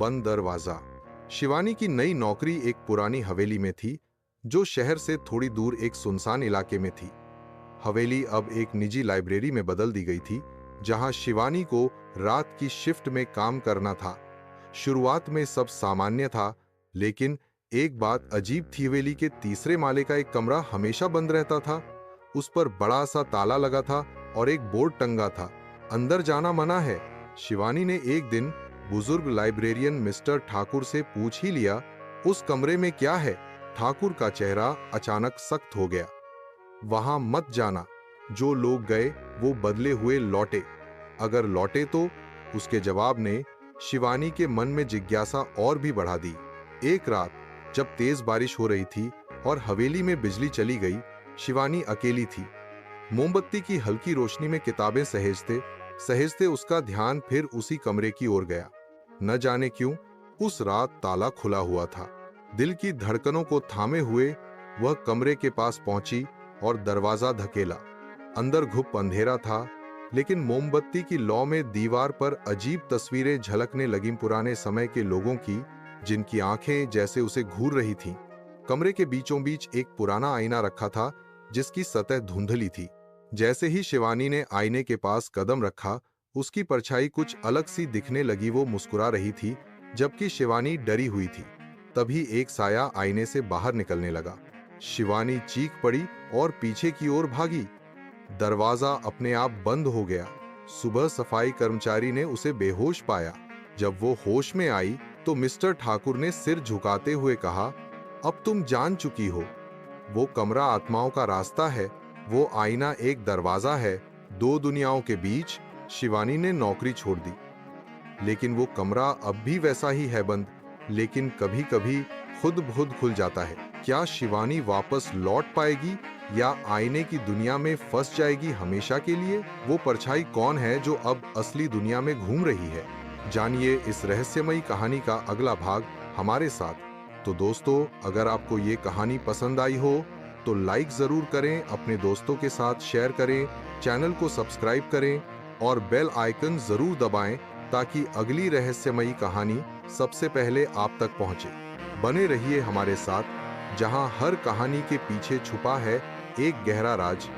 बंद दरवाजा। शिवानी की नई नौकरी एक पुरानी हवेली में थी, जो शहर से थोड़ी दूर एक सुनसान इलाके में थी। हवेली अब एक निजी लाइब्रेरी में बदल दी गई थी, जहां शिवानी को रात की शिफ्ट में काम करना था। शुरुआत में सब सामान्य था, लेकिन एक बात अजीब थी। हवेली के तीसरे माले का एक कमरा हमेशा बंद रहता था। उस पर बड़ा सा ताला लगा था और एक बोर्ड टंगा था, अंदर जाना मना है। शिवानी ने एक दिन बुजुर्ग लाइब्रेरियन मिस्टर ठाकुर से पूछ ही लिया, उस कमरे में क्या है? ठाकुर का चेहरा अचानक सख्त हो गया। वहां मत जाना। जो लोग गए वो बदले हुए लौटे। अगर लौटे तो? उसके जवाब ने शिवानी के मन में जिज्ञासा और भी बढ़ा दी। एक रात जब तेज बारिश हो रही थी और हवेली में बिजली चली गई, शिवानी अकेली थी। मोमबत्ती की हल्की रोशनी में किताबें सहेजते सहेजते उसका ध्यान फिर उसी कमरे की ओर गया। न जाने क्यों उस रात ताला खुला हुआ था। दिल की धड़कनों को थामे हुए वह कमरे के पास पहुंची और दरवाजा धकेला। अंदर घुप अंधेरा था, लेकिन मोमबत्ती की लौ में दीवार पर अजीब तस्वीरें झलकने लगीं, पुराने समय के लोगों की, जिनकी आंखें जैसे उसे घूर रही थीं। कमरे के बीचों बीच एक पुराना आईना रखा था, जिसकी सतह धुंधली थी। जैसे ही शिवानी ने आईने के पास कदम रखा, उसकी परछाई कुछ अलग सी दिखने लगी। वो मुस्कुरा रही थी, जबकि शिवानी डरी हुई थी। तभी एक साया आईने से बाहर निकलने लगा। शिवानी चीख पड़ी और पीछे की ओर भागी। दरवाजा अपने आप बंद हो गया। सुबह सफाई कर्मचारी ने उसे बेहोश पाया। जब वो होश में आई तो मिस्टर ठाकुर ने सिर झुकाते हुए कहा, अब तुम जान चुकी हो। वो कमरा आत्माओं का रास्ता है, वो आईना एक दरवाजा है, दो दुनियाओं के बीच। शिवानी ने नौकरी छोड़ दी, लेकिन वो कमरा अब भी वैसा ही है, बंद, लेकिन कभी कभी खुद खुद खुल जाता है। क्या शिवानी वापस लौट पाएगी या आईने की दुनिया में फंस जाएगी हमेशा के लिए? वो परछाई कौन है जो अब असली दुनिया में घूम रही है? जानिए इस रहस्यमयी कहानी का अगला भाग हमारे साथ। तो दोस्तों, अगर आपको ये कहानी पसंद आई हो तो लाइक जरूर करें, अपने दोस्तों के साथ शेयर करें, चैनल को सब्सक्राइब करें और बेल आइकन जरूर दबाएं, ताकि अगली रहस्यमयी कहानी सबसे पहले आप तक पहुंचे। बने रहिए हमारे साथ, जहां हर कहानी के पीछे छुपा है एक गहरा राज।